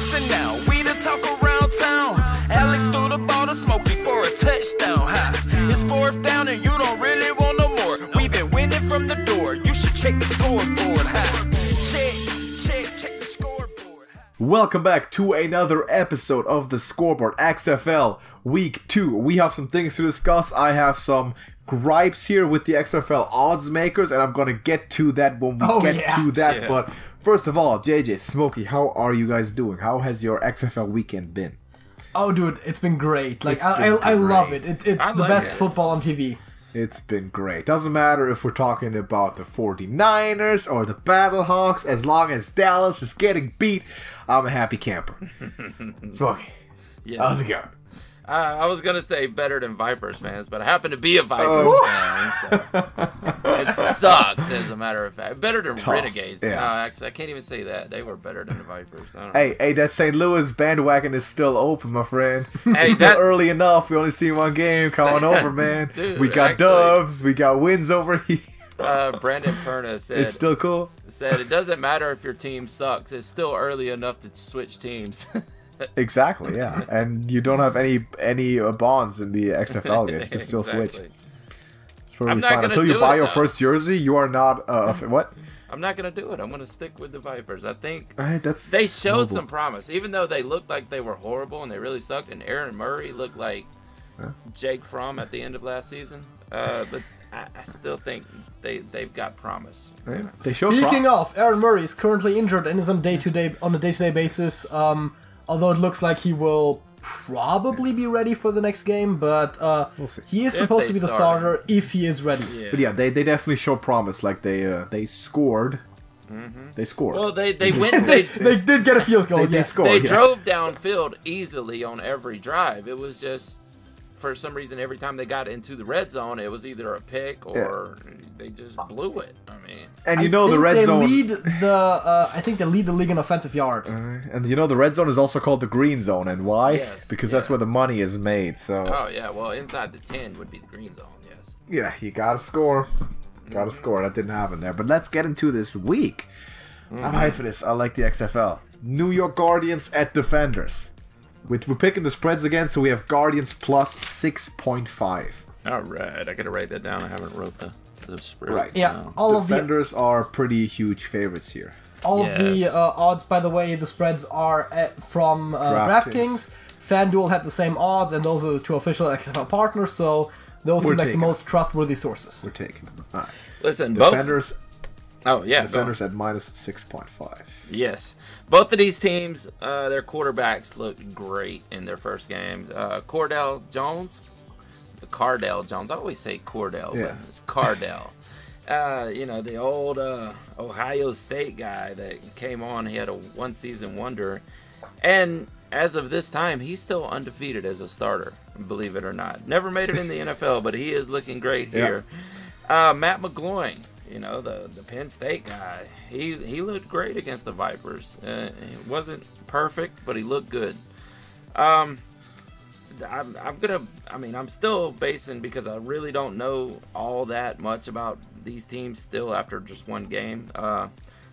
Listen now, we the talk around town. Alex threw the ball to Smokey for a touchdown. Ha. It's fourth down and you don't really want no more. We've been winning from the door. You should check the scoreboard. Ha. Check the scoreboard. Welcome back to another episode of the Scoreboard XFL Week 2. We have some things to discuss. I have some gripes here with the XFL odds makers, and I'm going to get to that when we get to that. Yeah. But first of all, JJ, Smokey, how are you guys doing? How has your XFL weekend been? Oh, dude, it's been great. Like, I love it. It's the best football on TV. It's been great. Doesn't matter if we're talking about the 49ers or the Battlehawks. As long as Dallas is getting beat, I'm a happy camper. Smokey, how's it going? I was going to say better than Vipers fans, but I happen to be a Vipers fan. So it sucks, as a matter of fact. Better than Renegades. Yeah. No, actually, I can't even say that. They were better than the Vipers. I don't know. Hey, that St. Louis bandwagon is still open, my friend. Hey, it's still early enough. We only see one game. Come on over, man. Dude, we got dubs. We got wins over here. Brandon Perna said, it's still cool. Said, it doesn't matter if your team sucks. It's still early enough to switch teams. Exactly, yeah, and you don't have any bonds in the XFL yet. You can still switch. It's probably fine until you buy your first jersey. You are not what? I'm not gonna do it. I'm gonna stick with the Vipers. I think that's they showed some promise, even though they looked like they were horrible and they really sucked. And Aaron Murray looked like Jake Fromm at the end of last season. But I still think they've got promise. Yeah. They showed Speaking of, Aaron Murray is currently injured and is on a day-to-day basis. Although it looks like he will probably be ready for the next game, but we'll see. He is supposed to be the starter if he is ready. Yeah. But yeah, they definitely show promise. Like they scored. Mm-hmm. They scored. Well, they went. They did get a field goal. They scored. They drove downfield easily on every drive. It was just, for some reason, every time they got into the red zone, it was either a pick or they just blew it. I mean, and the red zone. I think they lead the league in offensive yards. And the red zone is also called the green zone, and why? Yes, because that's where the money is made. So. Oh yeah, well inside the 10 would be the green zone. Yes. Yeah, you gotta score. Gotta score. That didn't happen there. But let's get into this week. I'm hyped for this. I like the XFL. New York Guardians at Defenders. We're picking the spreads again, so we have Guardians plus 6.5. All right, I gotta write that down. I haven't wrote the spread. Right. Yeah. So Defenders are pretty huge favorites here. All of the odds, by the way, the spreads are from DraftKings. FanDuel had the same odds, and those are the two official XFL partners, so those seem like the most trustworthy sources. We're taking them. All right. Listen, Defenders. Defenders at minus 6.5. Yes. Both of these teams, their quarterbacks looked great in their first games. Cardale Jones. I always say Cordell, but it's Cardale. The old Ohio State guy that came on. He had a one-season wonder. And as of this time, he's still undefeated as a starter, believe it or not. Never made it in the NFL, but he is looking great here. Matt McGloin. The Penn State guy, he looked great against the Vipers. He wasn't perfect, but he looked good. I'm still basing because I really don't know all that much about these teams still after just one game.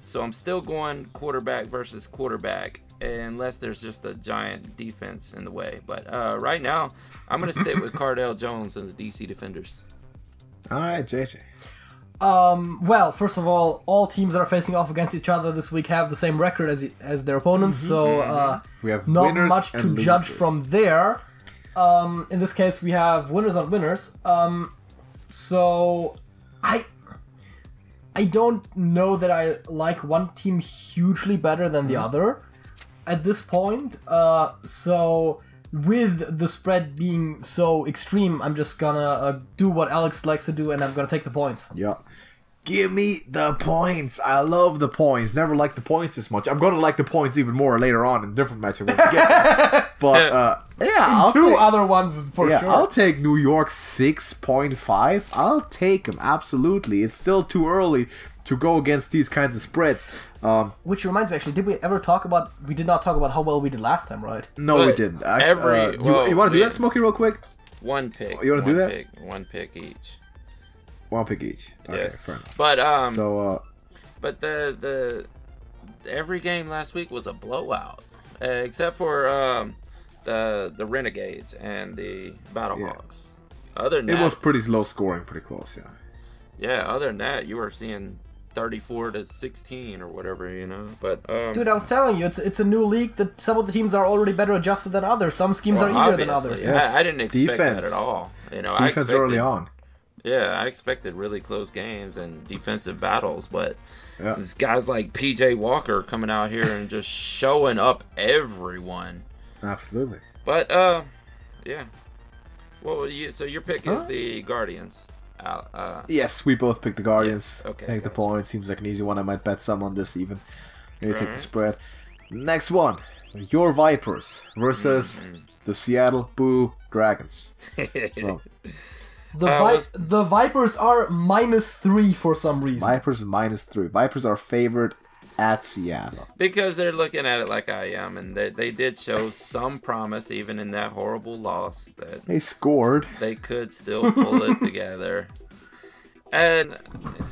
So I'm still going quarterback versus quarterback, unless there's just a giant defense in the way. But right now, I'm going to stick with Cardale Jones and the DC Defenders. All right, JJ. Well, first of all teams that are facing off against each other this week have the same record as their opponents, so we have not much to judge from there. In this case, we have winners and winners. So I don't know that I like one team hugely better than the other at this point. So with the spread being so extreme, I'm just gonna do what Alex likes to do, and I'm gonna take the points. Yeah. Give me the points. I love the points. Never liked the points as much. I'm going to like the points even more later on in a different matchup. But, I'll other ones for sure. I'll take New York 6.5. I'll take them, absolutely. It's still too early to go against these kinds of spreads. Which reminds me, actually, we did not talk about how well we did last time, right? No, we didn't. Actually, you want to do that, Smokey, real quick? One pick. You want to do that? One pick each. One pick each. Okay, yes. fair enough. But the every game last week was a blowout. except for the Renegades and the Battlehawks. Other than It that, was pretty low scoring, pretty close, yeah. yeah. Other than that, you were seeing 34-16 or whatever, you know. But Dude, I was telling you, it's a new league that some of the teams are already better adjusted than others. Some schemes are easier than others. Yes. I didn't expect that Defense. at all. You know, Defense early on. Yeah, I expected really close games and defensive battles, but Yeah. these guys like PJ Walker coming out here and just showing up everyone. Absolutely. But yeah. Well, so your pick is the Guardians. Yes, we both picked the Guardians. Yes, okay, Take the gotcha. point. Seems like an easy one. I might bet some on this even. Maybe take the Alright. spread. Next one. Your Vipers versus the Seattle Boo Dragons. So, The Vipers are -3 for some reason. Vipers -3. Vipers are favored at Seattle. Because they're looking at it like I am, and they did show some promise, even in that horrible loss, that They scored. they could still pull it together. And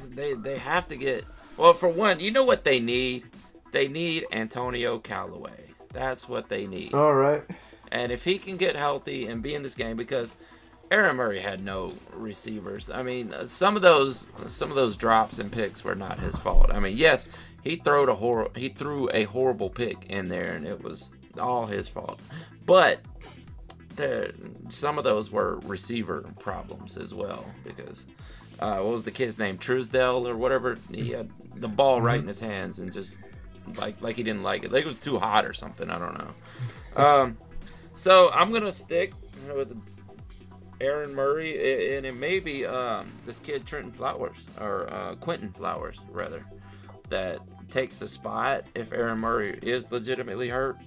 they have to get... Well, for one, you know what they need? They need Antonio Callaway. That's what they need. All right. And if he can get healthy and be in this game, because Aaron Murray had no receivers. I mean, some of those drops and picks were not his fault. I mean, yes, he threw a horrible pick in there, and it was all his fault. But some of those were receiver problems as well, because what was the kid's name? Truesdell or whatever. He had the ball right in his hands and just like he didn't like it. Like it was too hot or something. I don't know. So I'm gonna stick with Aaron Murray, and it may be this kid Quentin Flowers, rather, that takes the spot if Aaron Murray is legitimately hurt.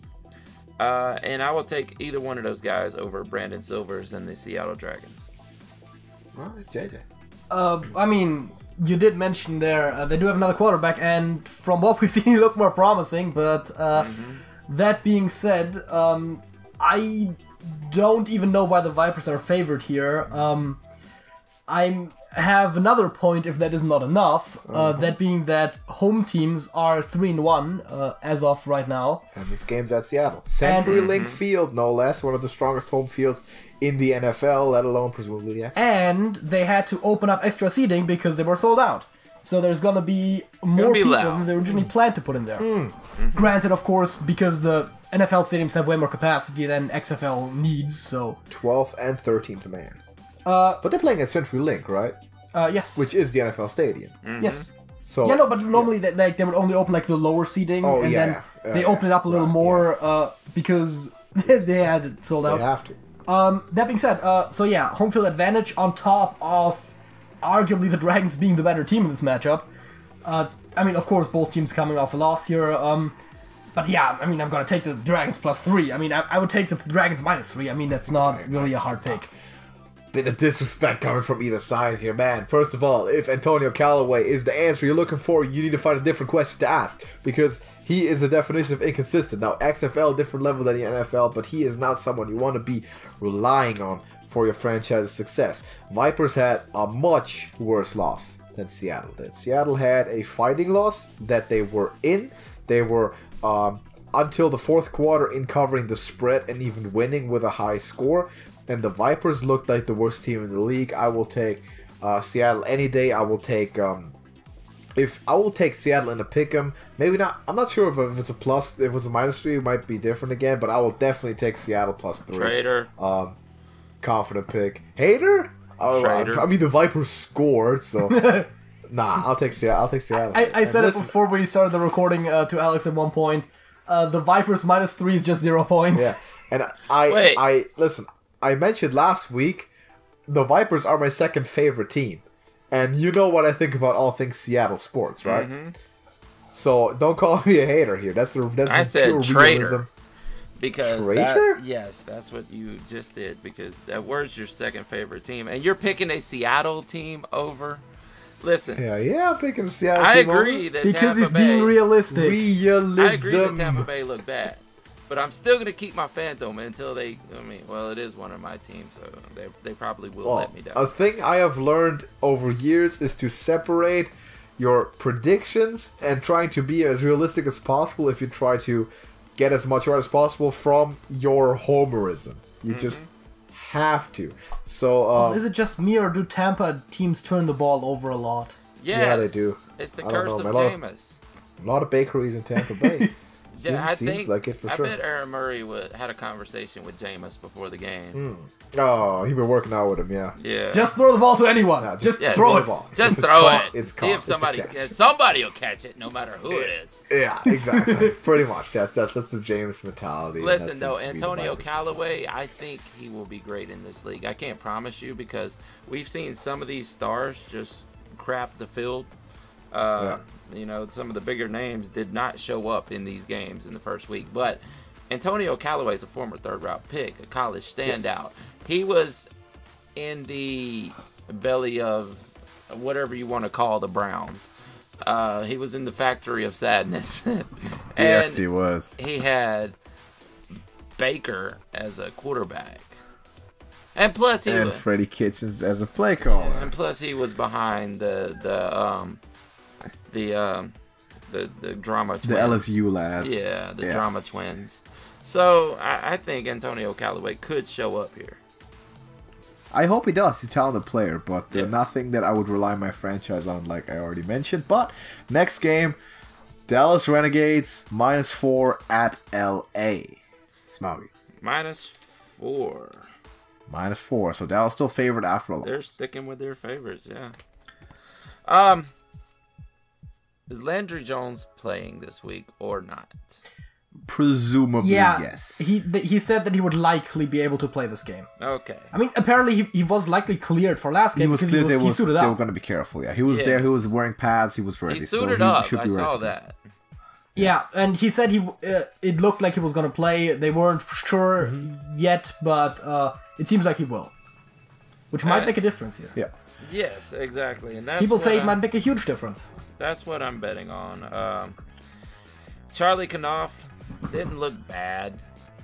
And I will take either one of those guys over Brandon Silvers and the Seattle Dragons. Well, JJ. I mean, you did mention there they do have another quarterback, and from what we've seen, he looked more promising. But that being said, I don't even know why the Vipers are favored here. I have another point, if that is not enough. That being that home teams are 3-1 as of right now. And this game's at Seattle. CenturyLink Field, no less. One of the strongest home fields in the NFL, let alone presumably the XFL. And they had to open up extra seating because they were sold out. So there's gonna be more people than they originally planned to put in there. Granted, of course, because the NFL stadiums have way more capacity than XFL needs, so... 12th and 13th man. But they're playing at CenturyLink, right? Yes. Which is the NFL stadium. Yes. So Yeah, no, but normally they would only open like the lower seating, and then they open it up a little more because they had it sold out. they have to. That being said, so yeah, home field advantage on top of arguably the Dragons being the better team in this matchup. I mean, of course, both teams coming off a loss here. But yeah, I mean, I'm gonna take the Dragons +3. I mean, I would take the Dragons -3. I mean, that's not really a hard pick. Bit of disrespect coming from either side here, man. First of all, if Antonio Callaway is the answer you're looking for, you need to find a different question to ask, because he is a definition of inconsistent. Now, XFL, different level than the NFL, but he is not someone you want to be relying on for your franchise's success. Vipers had a much worse loss than Seattle did. Seattle had a fighting loss that they were in. They were until the fourth quarter in covering the spread and even winning with a high score. And the Vipers looked like the worst team in the league. I will take Seattle any day. I will take Seattle in a pick'em. Maybe not. I'm not sure if it's a plus. If it was a -3, it might be different again. But I will definitely take Seattle +3. Traitor. Confident pick. Hater? Traitor. I mean, the Vipers scored, so nah. I'll take Seattle. I'll take Seattle. I said it before we started the recording to Alex at one point. The Vipers -3 is just 0 points. Yeah, and Wait. I listen. I mentioned last week, the Vipers are my second favorite team. And you know what I think about all things Seattle sports, right? So don't call me a hater here. That's I said pure traitor. realism. Because Traitor? yes, that's what you just did. Because that was your second favorite team, and you're picking a Seattle team over. Listen, Yeah, I'm picking the Seattle I team agree that Because Tampa he's Bay, being realistic. Realism. I agree that Tampa Bay looked bad, but I'm still gonna keep my Phantom until they. I mean, well, it is one of my teams, so they probably will let me down. A thing I have learned over years is to separate your predictions and trying to be as realistic as possible if you try to get as much right as possible from your homerism. You just have to. So is it just me, or do Tampa teams turn the ball over a lot? Yes. Yeah, they do. It's the I don't curse know, of man. Jameis. A lot of bakeries in Tampa Bay. I seems like it for sure. I bet Aaron Murray had a conversation with Jameis before the game. Oh, he's been working out with him, yeah. Yeah. Just throw the ball to anyone. Nah, just yeah, throw the it. ball. Just If it's throw caught, it. it's See caught. if It's a catch. somebody will catch it, no matter who it is. Yeah, exactly. Pretty much. That's the Jameis mentality. Listen, though, That seems to be the Antonio Vikings. Callaway, I think he will be great in this league. I can't promise you because we've seen some of these stars just crap the field. You know, some of the bigger names did not show up in these games in the first week. But Antonio Callaway is a former third-round pick, a college standout. Yes. He was in the belly of whatever you want to call the Browns. He was in the factory of sadness. Yes, he was. He had Baker as a quarterback. And plus And Freddie Kitchens as a play caller. and plus he was behind the drama twins. The LSU lads. Yeah, the drama twins. So I think Antonio Callaway could show up here. I hope he does. He's a talented player, but Yes. nothing that I would rely my franchise on, like I already mentioned. But next game, Dallas Renegades -4 at LA. Smokey. -4. -4. So Dallas still favored after a They're loss. sticking with their favorites, yeah. Is Landry Jones playing this week or not? Presumably, Yeah, yes. he said that he would likely be able to play this game. Okay. I mean, apparently he was likely cleared for last game He was because clear he suited they were up. going to be careful. Yeah, he was there. He Yes. was wearing pads. He was ready. He so suited he up. should I be ready. saw that. Yeah, and he said it looked like he was going to play. They weren't sure yet, but it seems like he will, which might make a difference here. Yeah. Yes, exactly. And that's People what say it I'm- might make a huge difference. That's what I'm betting on. Charlie Knopf didn't look bad,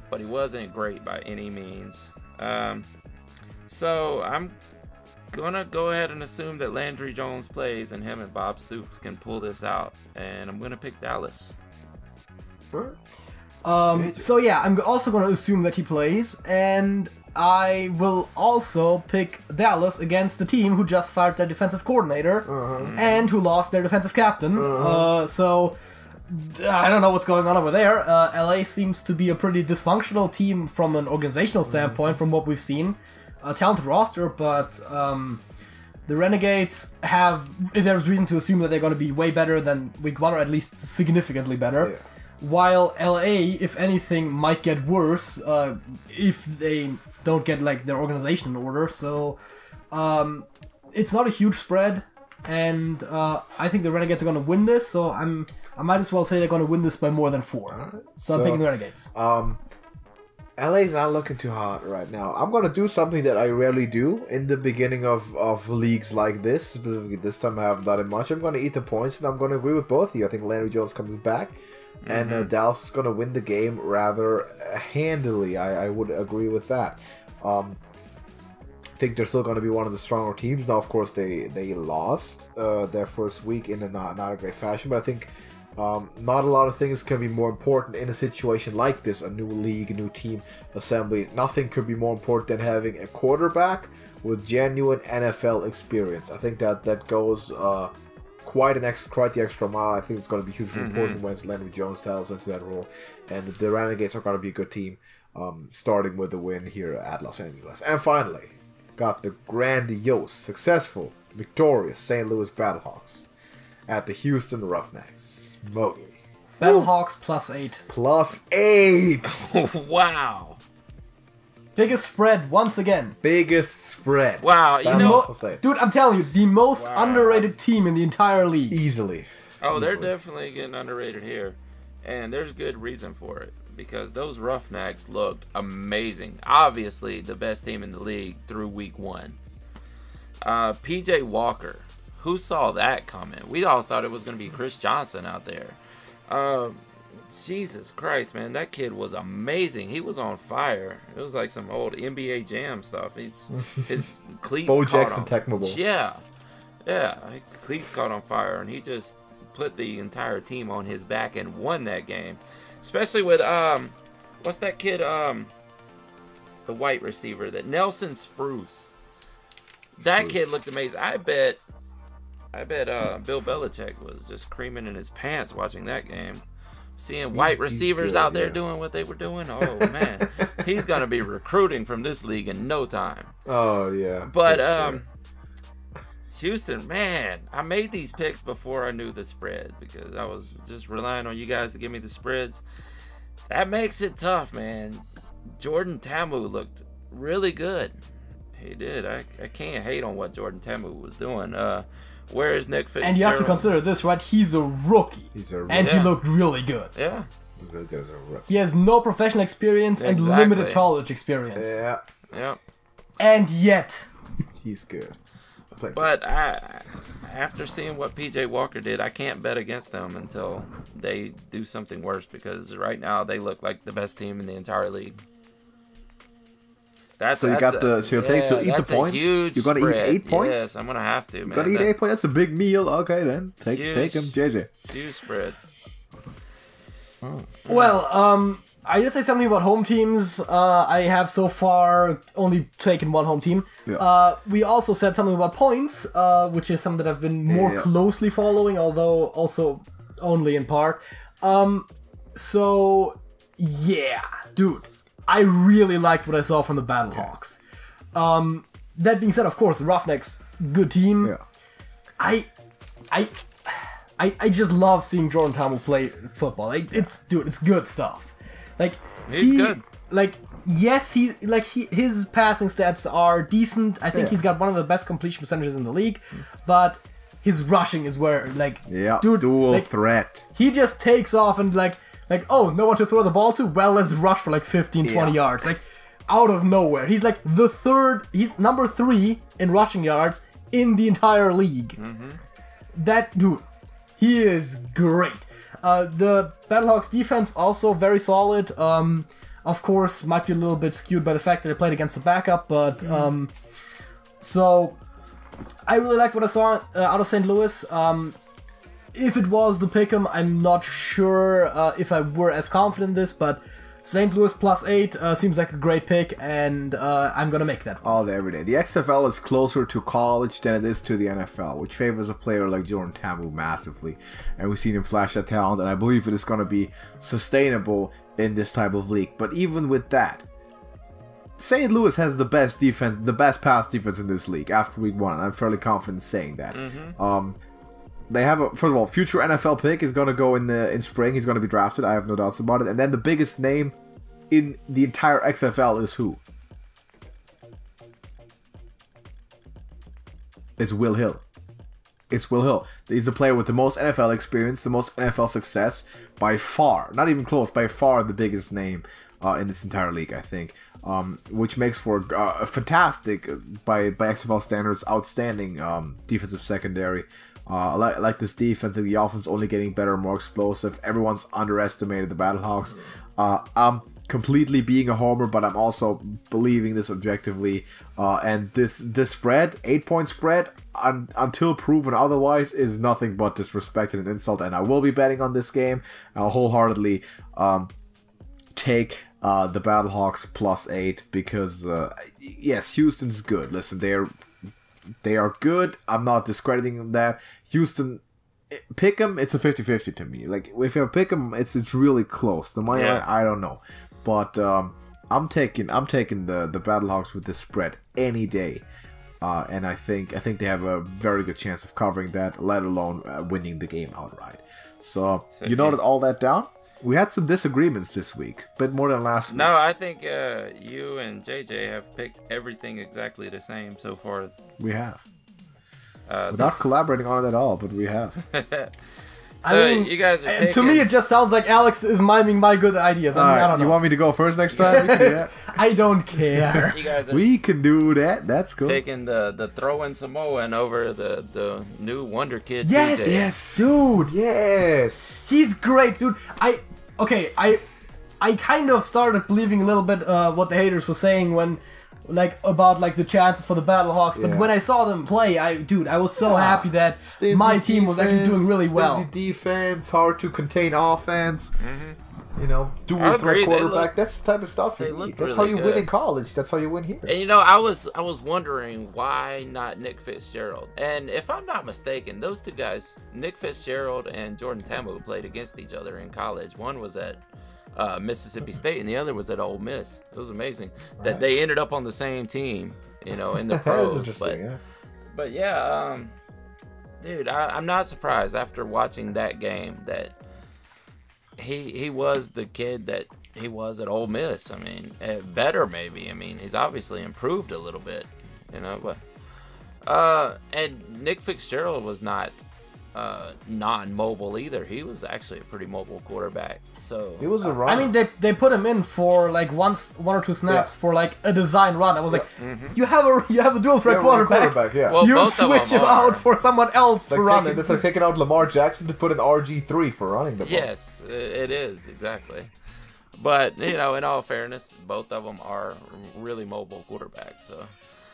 but he wasn't great by any means. So I'm gonna go ahead and assume that Landry Jones plays, and him and Bob Stoops can pull this out. And I'm gonna pick Dallas. So yeah, I'm also going to assume that he plays, and I will also pick Dallas against the team who just fired their defensive coordinator and who lost their defensive captain. So I don't know what's going on over there. LA seems to be a pretty dysfunctional team from an organizational standpoint, from what we've seen. A talented roster, but the Renegades there's reason to assume that they're going to be way better than week 1, or at least significantly better. Yeah. While LA, if anything, might get worse if they don't get like their organization in order. So it's not a huge spread, and I think the Renegades are going to win this. So I might as well say they're going to win this by more than 4. So I'm picking the Renegades. LA's not looking too hot right now. I'm going to do something that I rarely do in the beginning of leagues like this. Specifically this time I haven't done it much. I'm going to eat the points, and I'm going to agree with both of you. I think Landry Jones comes back, and Dallas is going to win the game rather handily. I would agree with that. I think they're still going to be one of the stronger teams. Now, of course, they lost their first week in a not a great fashion, but I think not a lot of things can be more important in a situation like this, a new league, a new team assembly. Nothing could be more important than having a quarterback with genuine NFL experience. I think that goes quite the extra mile. I think it's going to be hugely important when Landry Jones settles into that role, and the Renegades are going to be a good team, starting with the win here at Los Angeles. And finally, got the grandiose, successful, victorious St. Louis Battlehawks at the Houston Roughnecks. Smokey. Battlehawks +8. +8! Wow. Biggest spread once again. Biggest spread. Wow. You know, Battlehawks +8. Dude, I'm telling you, the most underrated team in the entire league. Easily. oh, they're Easily. definitely getting underrated here. And there's good reason for it. Because those Roughnecks looked amazing. Obviously, the best team in the league through week 1. PJ Walker. Who saw that coming? We all thought it was going to be Chris Johnson out there. Jesus Christ, man. That kid was amazing. He was on fire. It was like some old NBA Jam stuff. His cleats Bo caught Jackson on. Tecmo Bowl. Yeah. His cleats caught on fire, and he just put the entire team on his back and won that game. especially with what's that kid the white receiver, that Nelson Spruce. That kid looked amazing. I bet Bill Belichick was just creaming in his pants watching that game. Seeing white receivers out there doing what they were doing. Oh, man. He's going to be recruiting from this league in no time. Oh, yeah. But Houston, man, I made these picks before I knew the spread because I was just relying on you guys to give me the spreads. That makes it tough, man. Jordan Ta'amu looked really good. He did. I can't hate on what Jordan Ta'amu was doing. Where is Nick Fitzgerald? And you have to consider this, right? He's a rookie. And he looked really good. Yeah. Really good as a rookie. He has no professional experience and limited college experience. Yeah. Yeah. And yet. He's good. But after seeing what PJ Walker did, I can't bet against them until they do something worse because right now they look like the best team in the entire league. So you'll eat the points? Huge You're going to eat 8 points? Yes, I'm going to have to, man. You're going to eat 8 points? That's a big meal. Okay, then. Take him, JJ. Huge spread. Oh. Well, I did say something about home teams. I have so far only taken one home team. Yeah. We also said something about points, which is something that I've been more closely following, although also only in part. So, yeah, dude. I really liked what I saw from the Battlehawks. That being said, of course, the Roughnecks, good team. Yeah. I just love seeing Jordan Ta'amu play football. Like, it's good stuff. Like he's good. Like yes, his passing stats are decent. I think he's got one of the best completion percentages in the league, but his rushing is where dude, dual threat. He just takes off and like oh, no one to throw the ball to? Well, let's rush for like 15, 20 yards. Like out of nowhere. He's like he's number 3 in rushing yards in the entire league. Mm-hmm. That dude, he is great. The Battlehawks defense also very solid. Of course, might be a little bit skewed by the fact that they played against a backup, but so I really like what I saw out of St. Louis. If it was the pick'em, I'm not sure if I were as confident in this, but St. Louis +8 seems like a great pick, and I'm gonna make that all day, every day. The XFL is closer to college than it is to the NFL, which favors a player like Jordan Ta'amu massively, and we've seen him flash that talent, and I believe it is gonna be sustainable in this type of league. But even with that, St. Louis has the best defense, the best pass defense in this league after week 1, and I'm fairly confident in saying that. They have first of all, future NFL pick is gonna go in spring. He's gonna be drafted. I have no doubts about it. And then the biggest name in the entire XFL is who? It's Will Hill. It's Will Hill. He's the player with the most NFL experience, the most NFL success by far. Not even close. By far the biggest name in this entire league, I think. Which makes for a fantastic, by XFL standards, outstanding defensive secondary. I like this defense, and the offense only getting better, more explosive. Everyone's underestimated the Battlehawks. I'm completely being a homer, but I'm also believing this objectively. And this spread, 8-point spread, until proven otherwise, is nothing but disrespect and an insult. And I will be betting on this game. I'll wholeheartedly take the Battlehawks +8 because yes, Houston's good. Listen, they are good. I'm not discrediting that. Houston, pick 'em. It's a 50-50 to me. Like if you pick 'em, it's really close. The money line, I don't know, but I'm taking the Battlehawks with this spread any day, and I think they have a very good chance of covering that, let alone winning the game outright. So you noted all that down. We had some disagreements this week, but more than last week. No, I think you and JJ have picked everything exactly the same so far. We have. We're not collaborating on it at all, but we have. I mean, you guys are taking... To me, it just sounds like Alex is miming my good ideas. I mean, I don't know. You want me to go first next time? We can do that. I don't care. You guys are we can do that. That's cool. Taking the throw-in Samoan over the new Wonder Kid. Yes, DJ. yes, dude. Yes, he's great, dude. I kind of started believing a little bit what the haters were saying when. About the chances for the Battlehawks, but when I saw them play, I was so happy that my team was actually doing really well. Defense, hard to contain offense. dual I threat agree, quarterback. That's the type of stuff you need. That's how you win in college. That's how you win here. And I was wondering why not Nick Fitzgerald. And if I'm not mistaken, those two guys, Nick Fitzgerald and Jordan Ta'amu, played against each other in college. One was at Mississippi State, and the other was at Ole Miss. It was amazing that they ended up on the same team, in the pros. But yeah, dude, I'm not surprised after watching that game that he was the kid that he was at Ole Miss. I mean, better maybe. I mean, he's obviously improved a little bit, but and Nick Fitzgerald was not non-mobile either. He was actually a pretty mobile quarterback. So he was a runner. I mean, they put him in for like one or two snaps for like a design run. I was like, you have a dual threat quarterback. Well, you switch him out for someone else to run it. It's like taking out Lamar Jackson to put in RG3 for running the ball. Yes, it is exactly. But in all fairness, both of them are really mobile quarterbacks. So.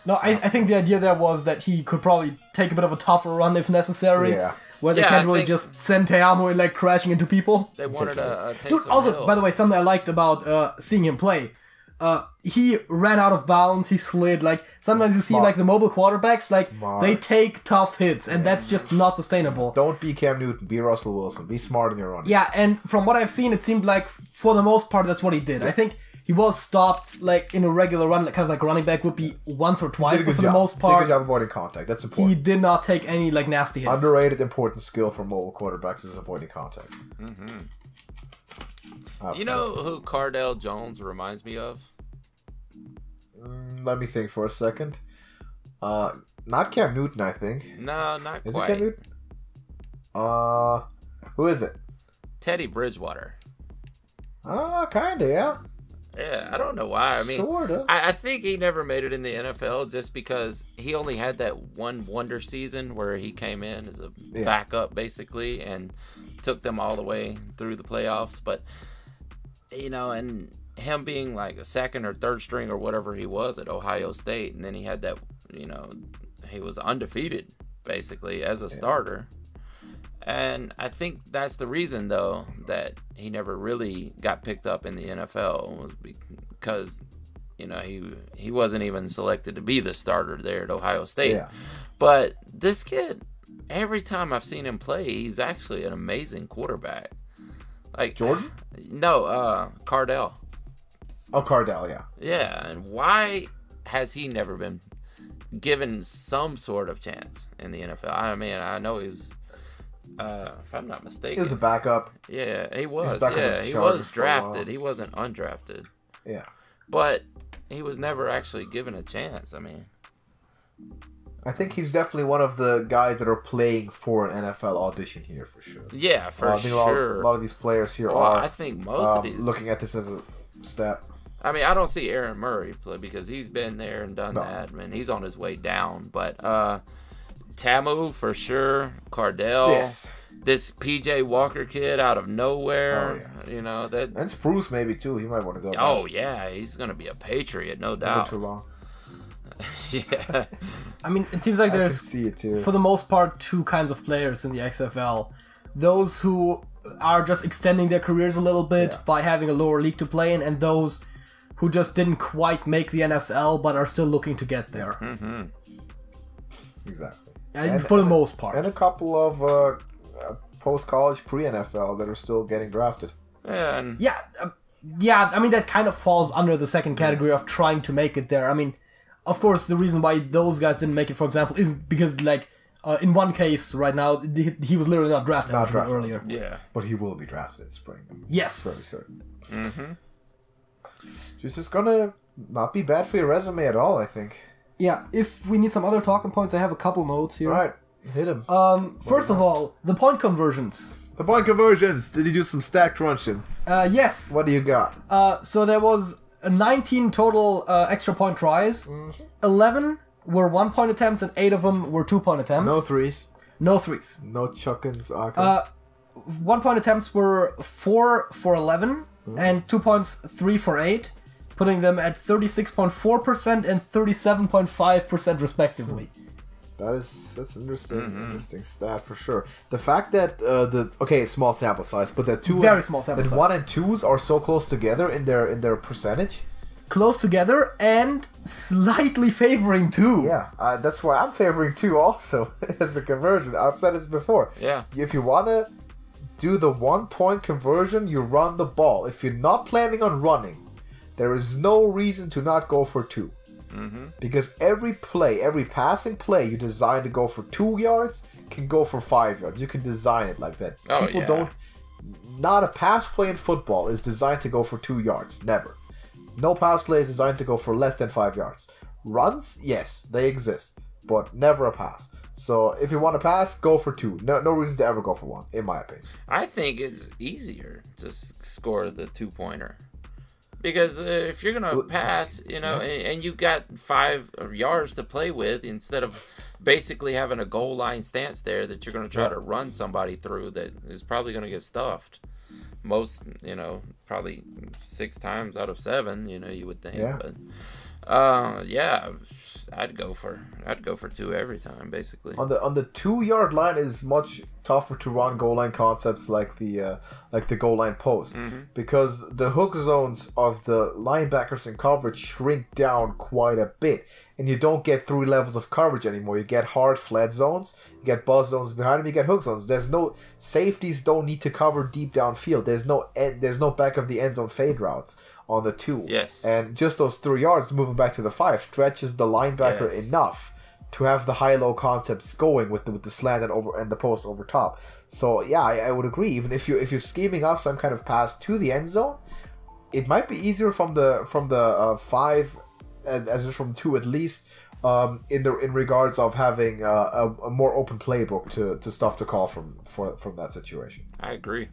No, I think the idea there was that he could probably take a bit of a tougher run if necessary. Yeah. Where they can't really just send Ta'amu like crashing into people. They wanted to take Dude, some also, hill. by the way, something I liked about seeing him play, he ran out of bounds, he slid. Like, sometimes you see like the mobile quarterbacks, like they take tough hits, and that's just not sustainable. Don't be Cam Newton, be Russell Wilson, be smart in your running. Yeah, and from what I've seen, it seemed like for the most part that's what he did. I think he was stopped like in a regular run, like kind of like a running back would be once or twice, but for the most part, did a good job avoiding contact. That's important. He did not take any like nasty hits. Underrated, important skill for mobile quarterbacks is avoiding contact. You know who Cardale Jones reminds me of? Let me think for a second. Not Cam Newton, I think. No, not is quite. Is it Cam Newton? Who is it? Teddy Bridgewater. Kinda, yeah. Yeah, I don't know why. I mean, sorta. I think he never made it in the NFL just because he only had that one wonder season where he came in as a backup, basically, and took them all the way through the playoffs. But, and him being like a second or third string or whatever he was at Ohio State, and then he had that, he was undefeated, basically, as a starter. And I think that's the reason, though, that he never really got picked up in the NFL was because, he wasn't even selected to be the starter there at Ohio State. Yeah. But this kid, every time I've seen him play, he's actually an amazing quarterback. Like Jordan? No, Cardale. Oh, Cardale, yeah. Yeah, and why has he never been given some sort of chance in the NFL? I mean, I know he was... if I'm not mistaken, he was a backup. Yeah, he was. He He was drafted. He wasn't undrafted. Yeah, but he was never actually given a chance. I mean, I think he's definitely one of the guys that are playing for an NFL audition here for sure. Yeah, for I think sure. A lot of these players here I think most of these looking at this as a step. I mean, I don't see Aaron Murray play because he's been there and done that. I mean, he's on his way down, but. Ta'amu for sure, Cardale, this PJ Walker kid out of nowhere, that. And Spruce maybe too. He might want to go. Oh yeah, he's gonna be a Patriot, no doubt. Not too long. Yeah. I mean, it seems like there's, see it too. for the most part, two kinds of players in the XFL. Those who are just extending their careers a little bit by having a lower league to play in, and those who just didn't quite make the NFL but are still looking to get there. Exactly. And for the most part. And a couple of post-college pre-NFL that are still getting drafted. Yeah, I mean, that kind of falls under the second category of trying to make it there. I mean, of course, the reason why those guys didn't make it, for example, is because, like, in one case right now, he was literally not drafted earlier. Yeah. But he will be drafted in spring. Yes. Very certain. This is gonna not be bad for your resume at all, I think. Yeah, if we need some other talking points, I have a couple notes here. Alright, hit him. First of all, the point conversions. The point conversions! Did you do some stack crunching? Yes. What do you got? So there was 19 total extra point tries. 11 were 1 point attempts and 8 of them were 2 point attempts. No threes. No threes. No chuckins. Okay. 1 point attempts were 4 for 11 and 2 points 3 for 8. Putting them at 36.4% and 37.5% respectively. That's interesting. Interesting stat for sure. The fact that small sample size, but that very small sample size. 1 and 2s are so close together in their percentage. Close together and slightly favoring 2. Yeah, that's why I'm favoring 2 also as a conversion. I've said this before. Yeah. If you want to do the 1-point conversion, you run the ball. If you're not planning on running, there is no reason to not go for 2. Because every passing play you design to go for 2 yards can go for 5 yards. You can design it like that. Not a pass play in football is designed to go for 2 yards. Never. No pass play is designed to go for less than 5 yards. Runs, yes, they exist, but never a pass. So if you want to pass, go for 2. No reason to ever go for 1, in my opinion. I think it's easier to score the 2-pointer. Because if you're going to pass, and you got 5 yards to play with, instead of basically having a goal line stance there that you're going to try to run somebody through that is probably going to get stuffed. Most, probably 6 times out of 7, you would think. Yeah. But, I'd go for 2 every time, basically. On the 2-yard line, it is much tougher to run goal line concepts like the goal line post, because the hook zones of the linebackers in coverage shrink down quite a bit, and you don't get 3 levels of coverage anymore. You get hard flat zones, you get buzz zones behind them, you get hook zones. There's no safeties, don't need to cover deep downfield. There's no back of the end zone fade routes on the 2. Yes. And just those 3 yards moving back to the 5 stretches the linebacker enough to have the high-low concepts going with the slant and the post over top. So yeah, I would agree. Even if you're scheming up some kind of pass to the end zone, it might be easier from the 5 as from 2 at least. In regards of having a more open playbook to stuff to call from that situation. I agree.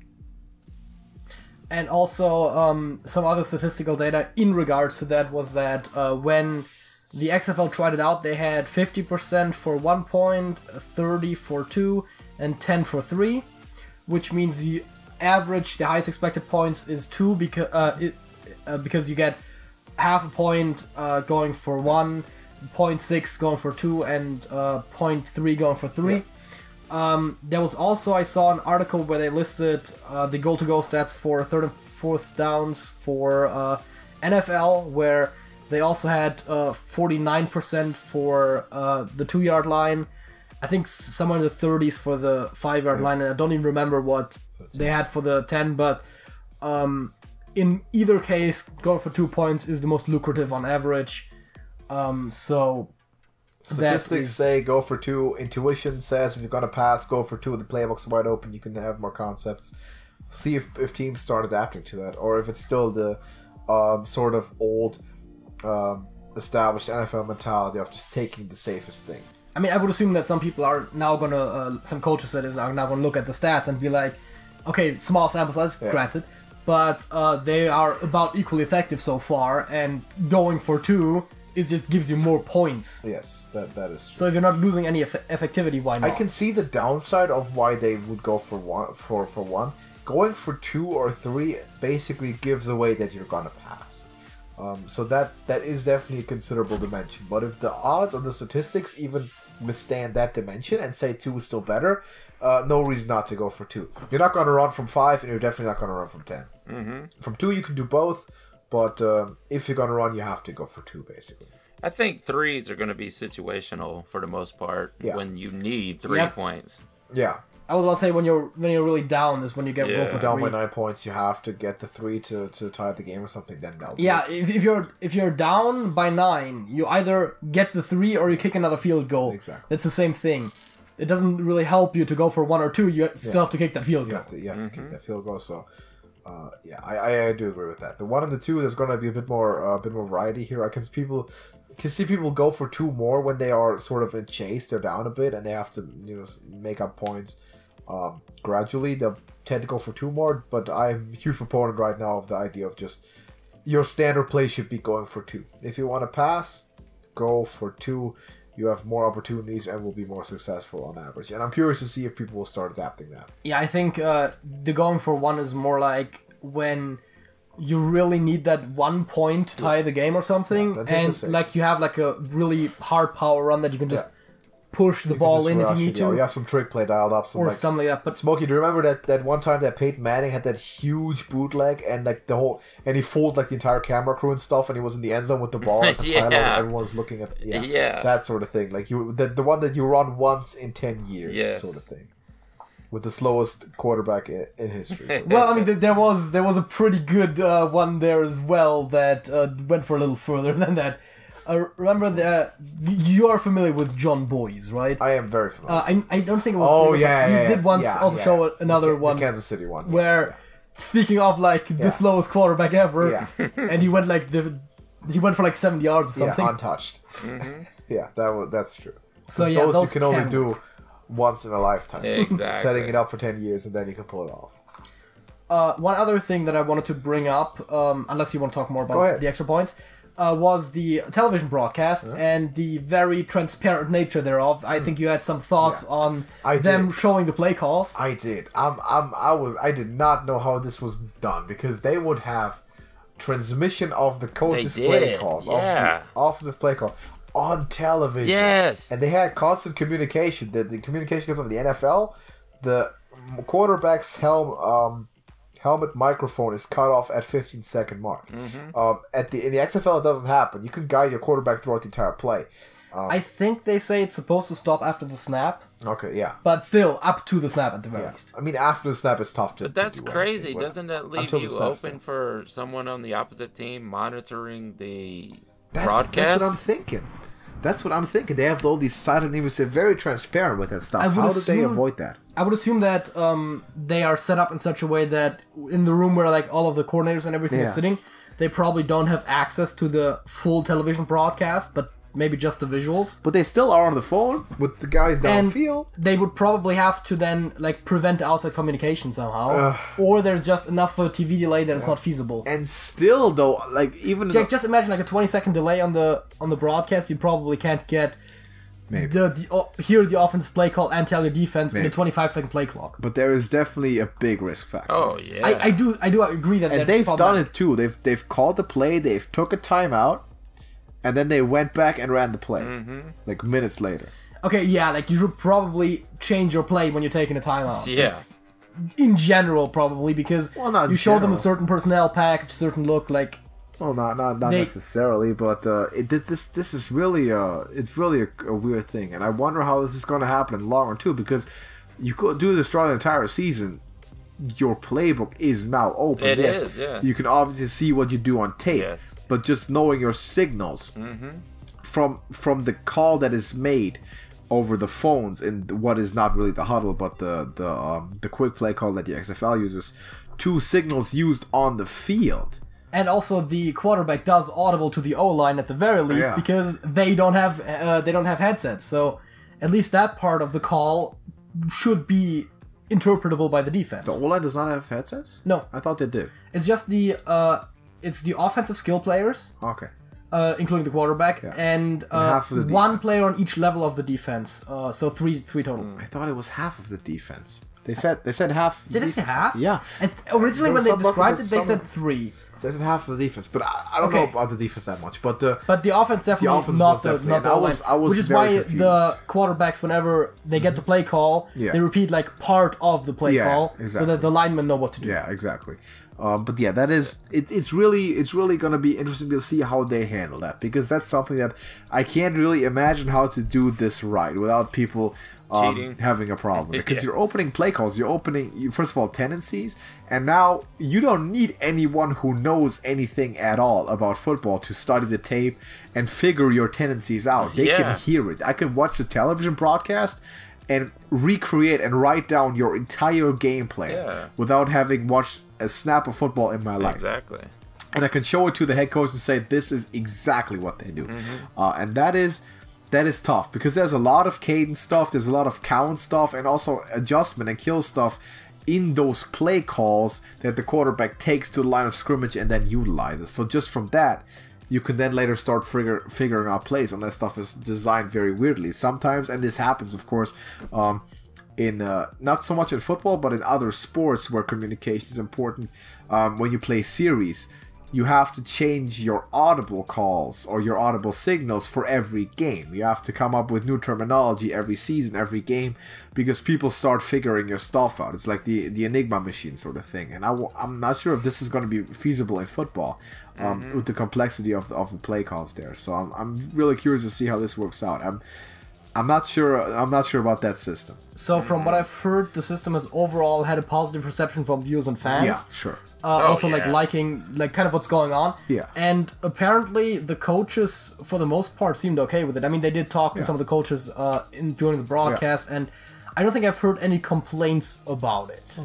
And also, some other statistical data in regards to that was that when the XFL tried it out, they had 50% for 1 point, 30 for 2, and 10 for 3, which means the highest expected points is 2 because you get half a point going for 1, 0.6 going for 2, and 0.3 going for 3. Yeah. There was also, I saw an article where they listed the goal-to-go stats for 3rd and 4th downs for NFL, where they also had 49% for the 2-yard line. I think somewhere in the 30s for the 5-yard line, and I don't even remember what they had for the 10, but in either case, going for 2 points is the most lucrative on average. Statistics say go for 2. Intuition says if you're going to pass, go for 2. The playbook's wide open. You can have more concepts. See if teams start adapting to that, or if it's still the sort of old established NFL mentality of just taking the safest thing. I mean, I would assume that some people are now going to, some coaches that is are now going to look at the stats and be like, okay, small sample size, granted, but they are about equally effective so far, and going for 2 it just gives you more points. Yes, that is true. So if you're not losing any effectivity, why not? I can see the downside of why they would go for one. Going for 2 or 3 basically gives away that you're gonna pass. So that is definitely a considerable dimension. But if the odds or the statistics even withstand that dimension and say 2 is still better, no reason not to go for 2. You're not gonna run from 5, and you're definitely not gonna run from 10. Mm-hmm. From 2 you can do both. But if you're going to run, you have to go for 2, basically. I think 3s are going to be situational for the most part when you need 3 points. Yeah. I was about to say when you're really down is when you go for 3. Down by 9 points, you have to get the 3 to tie the game or something. Then if you're down by 9, you either get the 3 or you kick another field goal. Exactly. That's the same thing. It doesn't really help you to go for 1 or 2. You still have to kick that field goal. You have to kick that field goal. So. I do agree with that. The 1 and the 2, there's going to be a bit more variety here. I can see people go for 2 more when they are sort of in chase. They're down a bit and they have to make up points gradually. They'll tend to go for 2 more, but I'm a huge proponent right now of the idea of just your standard play should be going for 2. If you want to pass, go for 2. You have more opportunities and will be more successful on average. And I'm curious to see if people will start adapting that. Yeah, I think the going for 1 is more like when you really need that 1 point to tie the game or something. And like you have like a really hard power run that you can just push the ball in if you need to. Or you have some trick play dialed up. Or something like that. But Smokey, do you remember that one time that Peyton Manning had that huge bootleg and like and he fooled like the entire camera crew and stuff, and he was in the end zone with the ball at the final, and everyone was looking at that sort of thing. Like the one that you run once in 10 years, sort of thing. With the slowest quarterback in history. So. Well, I mean, there was a pretty good one there as well that went for a little further than that. Remember you are familiar with John Boyes, right? I am very familiar. I don't think it was. He did once show another one, the Kansas City one, where speaking of like the slowest quarterback ever, and he went for like 70 yards or something, untouched. Yeah, that's true. So those you can only do once in a lifetime. Exactly. Setting it up for 10 years and then you can pull it off. One other thing that I wanted to bring up, unless you want to talk more about the extra points, was the television broadcast and the very transparent nature thereof. I think you had some thoughts on them showing the play calls. I did. I did not know how this was done because they would have transmission of the coaches' play calls, of the offensive play call, on television. Yes. And they had constant communication. The communication goes on the NFL. The quarterback's helmet microphone is cut off at 15-second mark. In the XFL, it doesn't happen. You can guide your quarterback throughout the entire play. I think they say it's supposed to stop after the snap. Okay, yeah. But still, up to the snap at the very least. I mean, after the snap, it's tough to. But that's crazy. Doesn't that leave you open snap. for someone on the opposite team monitoring the broadcast? broadcast? That's what I'm thinking. They have all these silent emails. They're very transparent with that stuff. How do they avoid that? I would assume that they are set up in such a way that in the room where like all of the coordinators and everything is sitting, they probably don't have access to the full television broadcast, but maybe just the visuals. But they still are on the phone with the guys downfield. They would probably have to then like prevent outside communication somehow, or there's just enough of a TV delay that it's not feasible. And still, though, like even just imagine like a 20-second delay on the broadcast. You probably can't get hear the offensive play call and tell your defense in a 25-second play clock. But there is definitely a big risk factor. Oh yeah, I do agree that. And they've done it too. They've called the play. They've took a timeout. And then they went back and ran the play, like minutes later. Okay, yeah, like you should probably change your play when you're taking a timeout. Yeah. In general, probably, because you show them a certain personnel package, a certain look, like... Well, not necessarily, but this is really it's really a weird thing. And I wonder how this is going to happen in the long run, too, because you could do this throughout the entire season. Your playbook is now open. It is, yeah. You can obviously see what you do on tape, but just knowing your signals from the call that is made over the phones in what is not really the huddle, but the quick play call that the XFL uses, two signals used on the field. And also, the quarterback does audible to the O-line at the very least because they don't have headsets. So at least that part of the call should be interpretable by the defense. The O-line does not have headsets? No. I thought they did. It's just the offensive skill players. Okay. Including the quarterback, and one player on each level of the defense. So three total. I thought it was half of the defense. They said half. Did they say half? Yeah. And originally, when they described it, they said three. They said half of the defense, but I don't know about the defense that much. But the offense definitely not the line. Which is why the quarterbacks, whenever they get the play call, they repeat like part of the play call, so that the linemen know what to do. Yeah, exactly. But yeah, that is it's really gonna be interesting to see how they handle that, because that's something that I can't really imagine how to do this right without people having a problem, because you're opening play calls, you're opening first of all tendencies, and now you don't need anyone who knows anything at all about football to study the tape and figure your tendencies out. They can hear it. I can watch the television broadcast and recreate and write down your entire game plan without having watched a snap of football in my life. Exactly. And I can show it to the head coach and say, this is exactly what they do. And that is tough, because there's a lot of cadence stuff, there's a lot of count stuff, and also adjustment and kill stuff in those play calls that the quarterback takes to the line of scrimmage and then utilizes. So just from that, you can then later start figuring out plays, and that stuff is designed very weirdly sometimes. And this happens, of course, in not so much in football, but in other sports where communication is important. When you play series, you have to change your audible calls or your audible signals for every game. You have to come up with new terminology every season, every game, because people start figuring your stuff out. It's like the Enigma machine sort of thing. And I'm not sure if this is going to be feasible in football with the complexity of the play calls there. So I'm really curious to see how this works out. I'm not sure about that system. So from what I've heard, the system has overall had a positive reception from viewers and fans. Yeah, sure. Like liking like kind of what's going on. Yeah. And apparently the coaches for the most part seemed okay with it. I mean, they did talk to some of the coaches during the broadcast, and I don't think I've heard any complaints about it,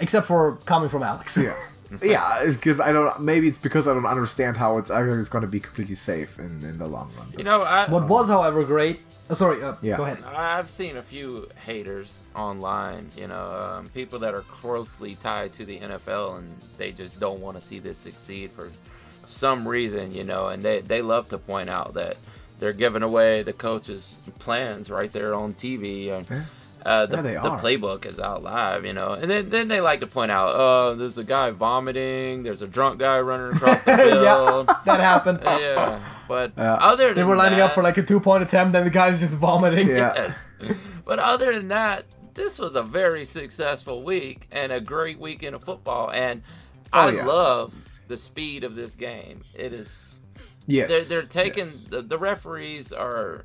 except for coming from Alex. Yeah. Yeah, because maybe it's because I don't understand how it's going to be completely safe in the long run. You know, what was, however, great. Go ahead. I've seen a few haters online. You know, people that are closely tied to the NFL and they just don't want to see this succeed for some reason. You know, and they love to point out that they're giving away the coach's plans right there on TV. And, the playbook is out live, you know, and then they like to point out, there's a guy vomiting, there's a drunk guy running across the field. Yeah, that happened. Yeah, but other than they were lining up for like a 2-point attempt, and the guy's just vomiting. Yeah. Yes. But other than that, this was a very successful week and a great weekend of football, and I love the speed of this game. It is. Yes. They're taking the referees are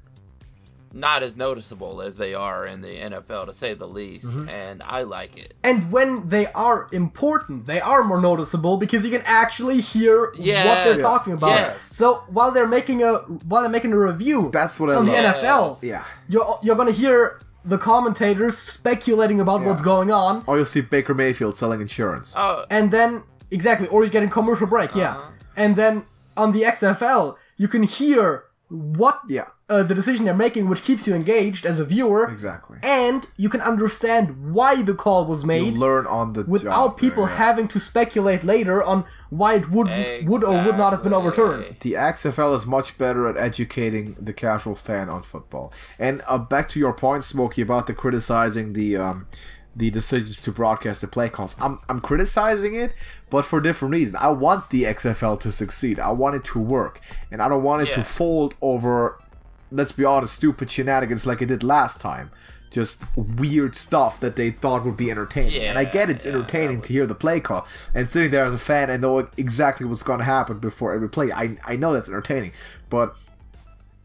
not as noticeable as they are in the NFL, to say the least, and I like it. And when they are important, they are more noticeable because you can actually hear what they're talking about. Yes. So while they're making a review, that's what I on love. the NFL, Yeah, you're gonna hear the commentators speculating about what's going on, or you'll see Baker Mayfield selling insurance. and then or you get a commercial break, and then on the XFL you can hear what the decision they're making, which keeps you engaged as a viewer. Exactly. And you can understand why the call was made. You learn on the without job people having to speculate later on why it would or would not have been overturned. The XFL is much better at educating the casual fan on football. And back to your point, Smokey, about the criticizing the decisions to broadcast the play calls. I'm criticizing it, but for different reasons. I want the XFL to succeed. I want it to work. And I don't want it to fold over, let's be honest, stupid shenanigans like it did last time. Just weird stuff that they thought would be entertaining. And I get it's entertaining to hear the play call. And sitting there as a fan and know exactly what's going to happen before every play. I know that's entertaining. But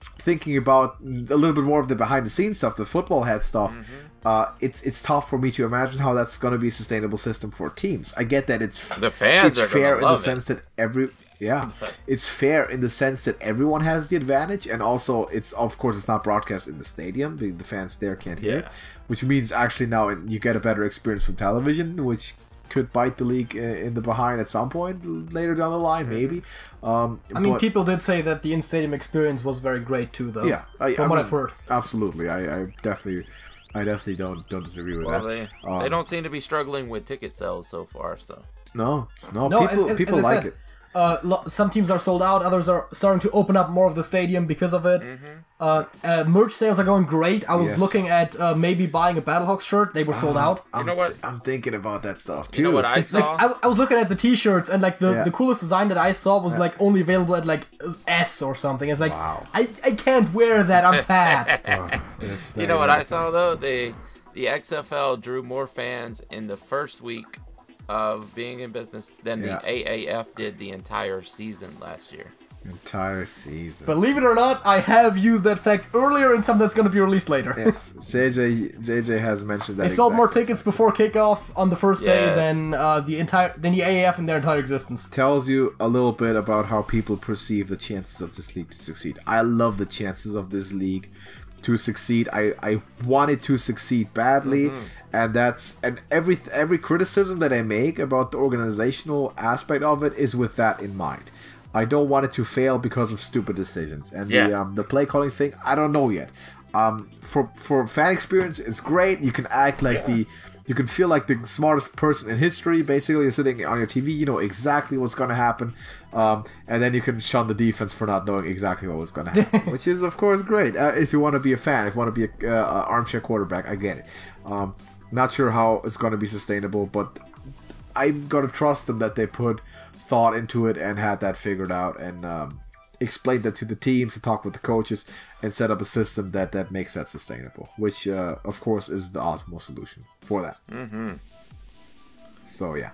thinking about a little bit more of the behind-the-scenes stuff, the football head stuff, it's tough for me to imagine how that's going to be a sustainable system for teams. I get that it's the fans are fair gonna in love the sense that it's fair in the sense that everyone has the advantage, and also it's not broadcast in the stadium. The fans there can't hear, which means actually now you get a better experience from television, which could bite the league in the behind at some point later down the line, maybe. I mean, people did say that the in-stadium experience was very great too, though. Yeah, from what I've heard. Absolutely, I definitely don't disagree with that. They don't seem to be struggling with ticket sales so far, so. No, people as I like said, it. Some teams are sold out, others are starting to open up more of the stadium because of it. Merch sales are going great. I was looking at maybe buying a Battlehawks shirt. They were sold out. You know what? I'm thinking about that stuff too. You know what I saw? Like, I was looking at the t-shirts, and like the coolest design that I saw was like only available at like S or something. It's like, I can't wear that, I'm fat. You know what I saw though? The XFL drew more fans in the first week of being in business than the AAF did the entire season last year. Entire season. Believe it or not, I have used that fact earlier in something that's going to be released later. Yes, JJ has mentioned that. They sold more tickets before kickoff on the first day than the AAF in their entire existence. Tells you a little bit about how people perceive the chances of this league to succeed. I love the chances of this league to succeed. I want it to succeed badly. And every criticism that I make about the organizational aspect of it is with that in mind. I don't want it to fail because of stupid decisions. And the play calling thing, I don't know yet. For fan experience, it's great. You can act like you can feel like the smartest person in history. Basically, you're sitting on your TV, you know exactly what's going to happen. And then you can shun the defense for not knowing exactly what was going to happen, which is, of course, great. If you want to be a fan, if you want to be an armchair quarterback, I get it. Not sure how it's going to be sustainable, but I'm going to trust them that they put thought into it and had that figured out and explained that to the teams, to talk with the coaches, and set up a system that makes that sustainable, which of course is the optimal solution for that. So yeah,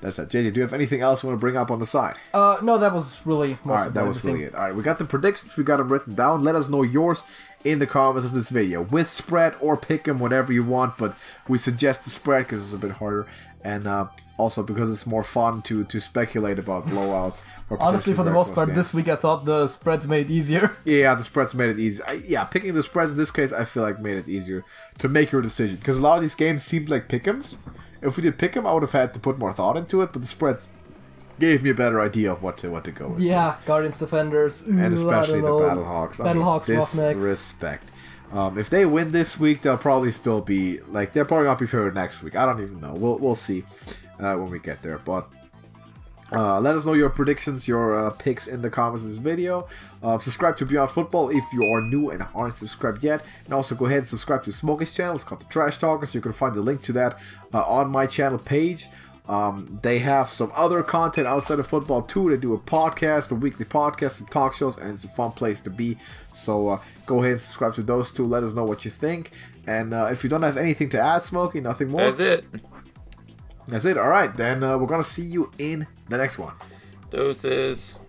that's it. JJ, do you have anything else you want to bring up on the side? No, that was really most of that was everything. really it. All right, we got the predictions, we got them written down. Let us know yours in the comments of this video, with spread or pick 'em, whatever you want, but we suggest the spread because it's a bit harder, and also because it's more fun to speculate about blowouts. Or honestly, for the most part, games. this week I thought the spreads made it easier. Yeah, the spreads made it easy. Yeah, picking the spreads in this case, I feel like made it easier to make your decision, because a lot of these games seemed like pick'ems. If we did pick'em, I would have had to put more thought into it, but the spreads gave me a better idea of what to go with. Yeah, Guardians Defenders, and especially the Battlehawks. Battlehawks, Roughnecks. Respect. If they win this week, they'll probably still be like they'll probably not be favored next week. I don't even know. We'll see when we get there. But let us know your predictions, your picks in the comments of this video. Subscribe to Beyond Football if you are new and aren't subscribed yet, and also go ahead and subscribe to Smokey's channel. It's called The Trash Talkers. You can find the link to that on my channel page. They have some other content outside of football too. They do a podcast, a weekly podcast, some talk shows, and it's a fun place to be. So go ahead and subscribe to those two. Let us know what you think. And if you don't have anything to add, Smokey, nothing more. That's it. That's it. All right, then we're gonna see you in the next one. Doses.